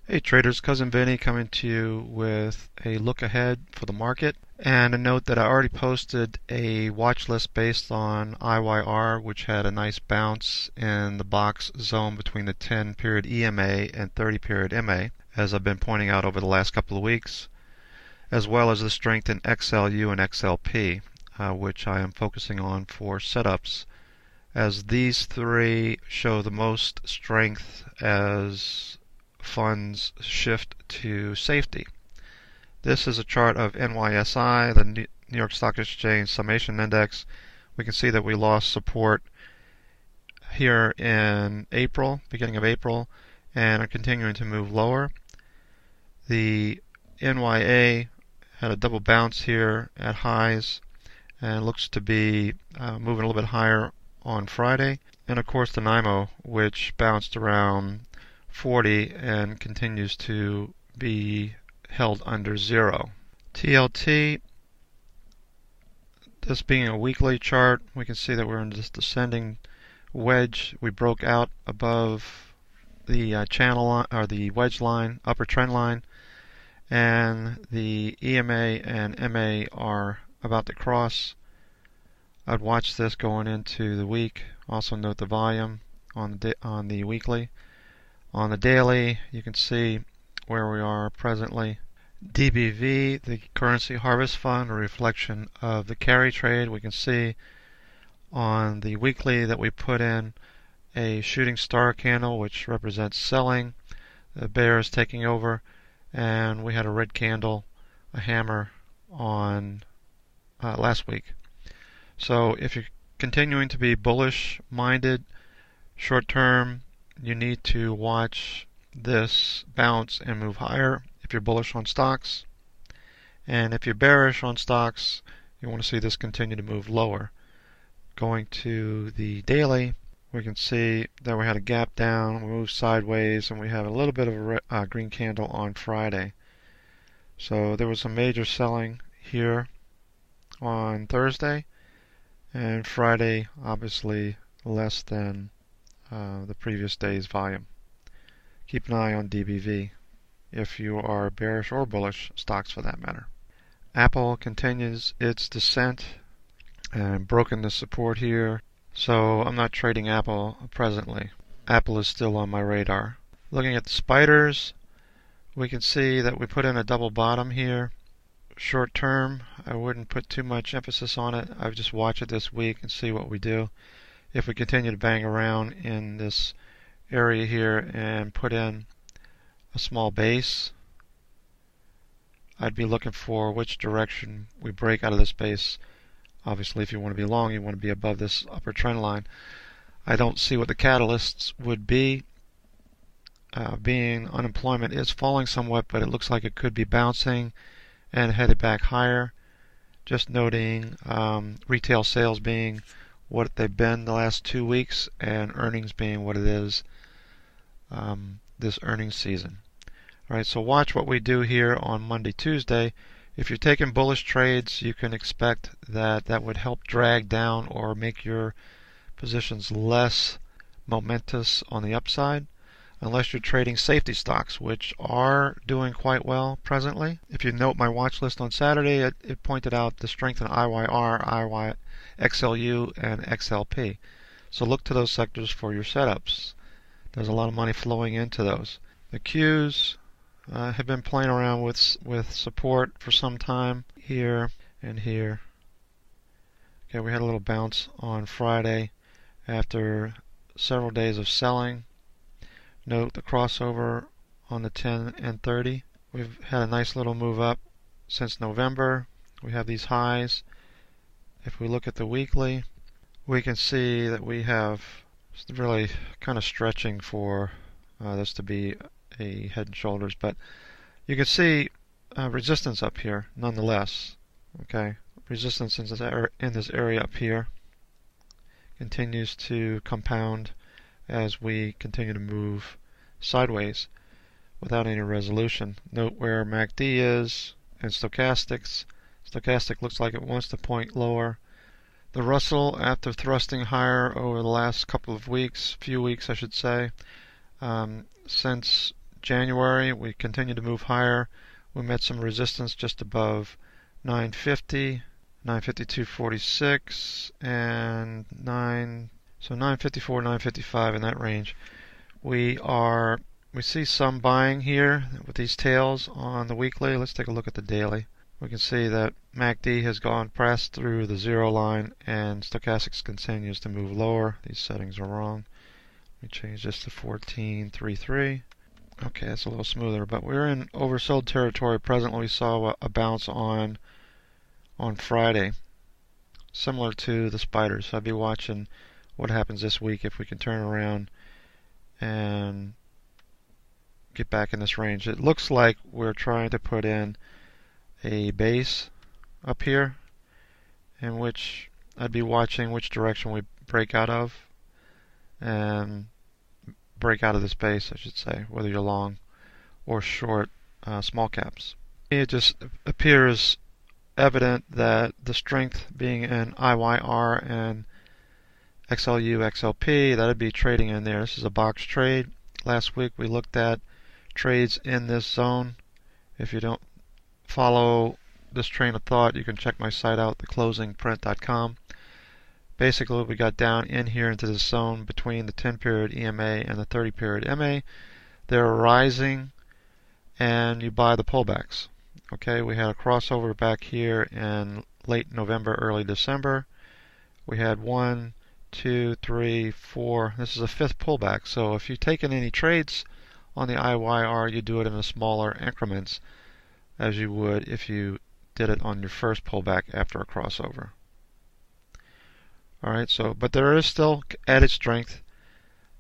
Hey traders, Cousin Vinny coming to you with a look ahead for the market and a note that I already posted a watch list based on IYR, which had a nice bounce in the box zone between the 10 period EMA and 30 period MA, as I've been pointing out over the last couple of weeks, as well as the strength in XLU and XLP, which I am focusing on for setups, as these three show the most strength as funds shift to safety. This is a chart of NYSI, the New York Stock Exchange Summation Index. We can see that we lost support here in April, beginning of April, and are continuing to move lower. The NYA had a double bounce here at highs and looks to be moving a little bit higher on Friday. And of course the NYMO, which bounced around 40 and continues to be held under zero. TLT, this being a weekly chart, we can see that we're in this descending wedge. We broke out above the channel line, or the wedge line, upper trend line, and the EMA and MA are about to cross. I'd watch this going into the week. Also note the volume on the weekly. On the daily, you can see where we are presently. DBV, the Currency Harvest Fund, a reflection of the carry trade. We can see on the weekly that we put in a shooting star candle, which represents selling. The bear is taking over, and we had a red candle, a hammer, on last week. So if you're continuing to be bullish minded short term, you need to watch this bounce and move higher if you're bullish on stocks. And if you're bearish on stocks, you want to see this continue to move lower. Going to the daily, we can see that we had a gap down, we moved sideways, and we have a little bit of a green candle on Friday. So there was some major selling here on Thursday, and Friday obviously less than the previous day's volume. Keep an eye on DBV if you are bearish or bullish stocks for that matter. Apple continues its descent and broken the support here, so I'm not trading Apple presently. Apple is still on my radar. Looking at the spiders, we can see that we put in a double bottom here. Short term, I wouldn't put too much emphasis on it. I would just watch it this week and see what we do. If we continue to bang around in this area here and put in a small base, I'd be looking for which direction we break out of this base. Obviously, if you want to be long, you want to be above this upper trend line. I don't see what the catalysts would be. Being unemployment is falling somewhat, but it looks like it could be bouncing and headed back higher. Just noting retail sales being what they've been the last 2 weeks and earnings being what it is this earnings season. Alright, so watch what we do here on Monday, Tuesday. If you're taking bullish trades, you can expect that would help drag down or make your positions less momentous on the upside, unless you're trading safety stocks, which are doing quite well presently. If you note my watch list on Saturday, it pointed out the strength in IYR, XLU, and XLP. So look to those sectors for your setups. There's a lot of money flowing into those. The Qs have been playing around with support for some time here and here. Okay, we had a little bounce on Friday after several days of selling. Note the crossover on the 10 and 30. We've had a nice little move up since November. We have these highs. If we look at the weekly, we can see that we have really kind of stretching for this to be a head and shoulders, but you can see resistance up here nonetheless. Okay, resistance in this area up here continues to compound as we continue to move sideways without any resolution. Note where MACD is and stochastics. Stochastic looks like it wants to point lower. The Russell, after thrusting higher over the last couple of weeks, few weeks I should say, since January, we continued to move higher. We met some resistance just above 950, 952.46, and 954, 955 in that range. We see some buying here with these tails on the weekly. Let's take a look at the daily. We can see that MACD has gone pressed through the 0 line and stochastics continues to move lower. These settings are wrong. Let me change this to 14.33. Okay, that's a little smoother, but we're in oversold territory presently. We saw a bounce on Friday, similar to the spiders. So I'll be watching what happens this week if we can turn around and get back in this range. It looks like we're trying to put in a base up here, in which I'd be watching which direction we break out of, and break out of this base, I should say, whether you're long or short small caps. It just appears evident that the strength being in IYR and XLU, XLP, that'd be trading in there. This is a box trade. Last week we looked at trades in this zone. If you don't follow this train of thought, you can check my site out, theclosingprint.com. Basically, we got down in here into the zone between the 10-period EMA and the 30-period MA. They're rising, and you buy the pullbacks. Okay, we had a crossover back here in late November, early December. We had 1, 2, 3, 4. This is a fifth pullback. So if you've taken any trades on the IYR, you do it in a smaller increments as you would if you did it on your first pullback after a crossover. Alright, but there is still added strength,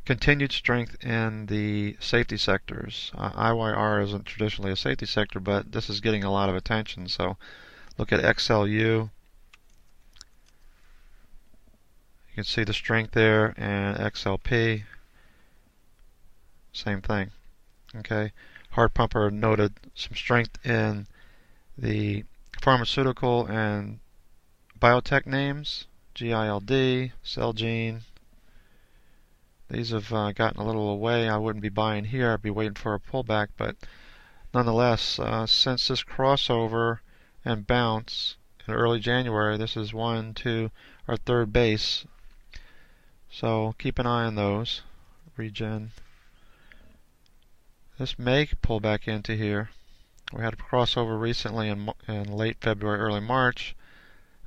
continued strength in the safety sectors. IYR isn't traditionally a safety sector, but this is getting a lot of attention. So look at XLU. You can see the strength there, and XLP, same thing. Okay, Hard Pumper noted some strength in the pharmaceutical and biotech names. GILD, Celgene. These have gotten a little away. I wouldn't be buying here. I'd be waiting for a pullback. But nonetheless, since this crossover and bounce in early January, this is our third base. So keep an eye on those. Regen. This may pull back into here. We had a crossover recently in late February, early March.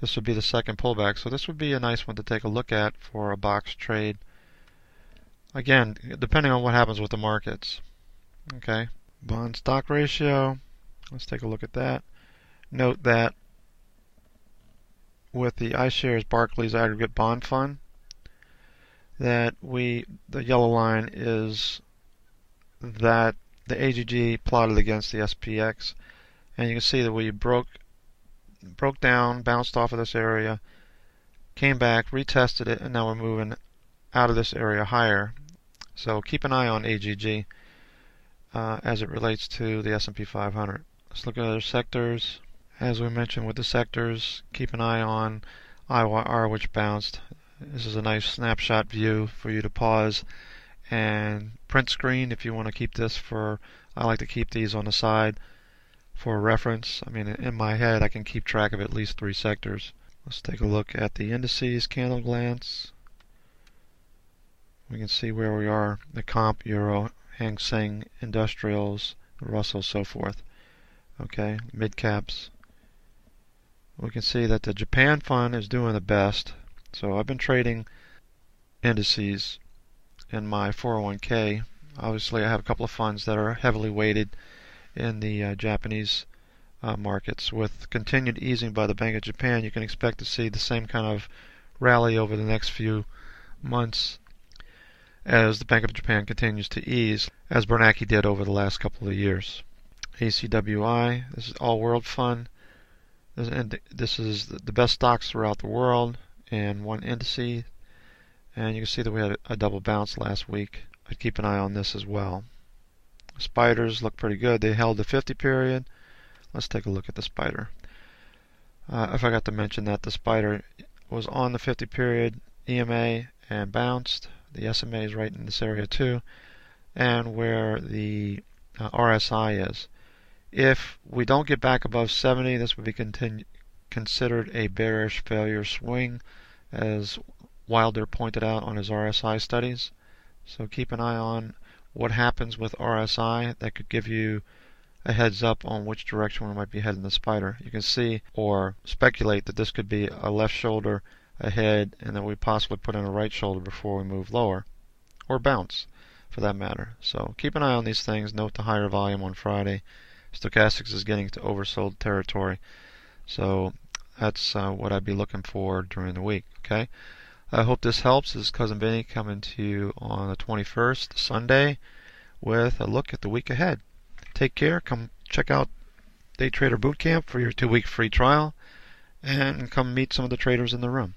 This would be the second pullback, so this would be a nice one to take a look at for a box trade. Again, depending on what happens with the markets. Okay, bond stock ratio. Let's take a look at that. Note that with the iShares Barclays Aggregate Bond Fund, that the yellow line is that the AGG plotted against the SPX, and you can see that we broke down, bounced off of this area, came back, retested it, and now we're moving out of this area higher. So keep an eye on AGG as it relates to the S&P 500. Let's look at other sectors. As we mentioned with the sectors, keep an eye on IYR, which bounced. This is a nice snapshot view for you to pause and print screen if you want to keep this I like to keep these on the side for reference. I mean, in my head, I can keep track of at least 3 sectors. Let's take a look at the indices, candle glance. We can see where we are, the comp, Euro, Hang Seng, industrials, Russell, so forth. Okay, mid caps. We can see that the Japan fund is doing the best. So I've been trading indices in my 401k. Obviously, I have a couple of funds that are heavily weighted in the Japanese markets. With continued easing by the Bank of Japan, you can expect to see the same kind of rally over the next few months as the Bank of Japan continues to ease, as Bernanke did over the last couple of years. ACWI, this is All World Fund. This is the best stocks throughout the world in one indice, and you can see that we had a double bounce last week. I'd keep an eye on this as well. Spiders look pretty good. They held the 50 period. Let's take a look at the spider. I forgot to mention that the spider was on the 50 period EMA and bounced. The SMA is right in this area too, and where the RSI is. If we don't get back above 70, this would be considered a bearish failure swing, as Wilder pointed out on his RSI studies. So keep an eye on what happens with RSI. That could give you a heads up on which direction we might be heading the spider. You can see or speculate that this could be a left shoulder ahead, and that we possibly put in a right shoulder before we move lower, or bounce for that matter. So keep an eye on these things. Note the higher volume on Friday. Stochastics is getting to oversold territory. So that's what I'd be looking for during the week. Okay. I hope this helps. This is Cousin Vinny coming to you on the 21st, Sunday, with a look at the week ahead. Take care. Come check out Day Trader Bootcamp for your 2-week free trial, and come meet some of the traders in the room.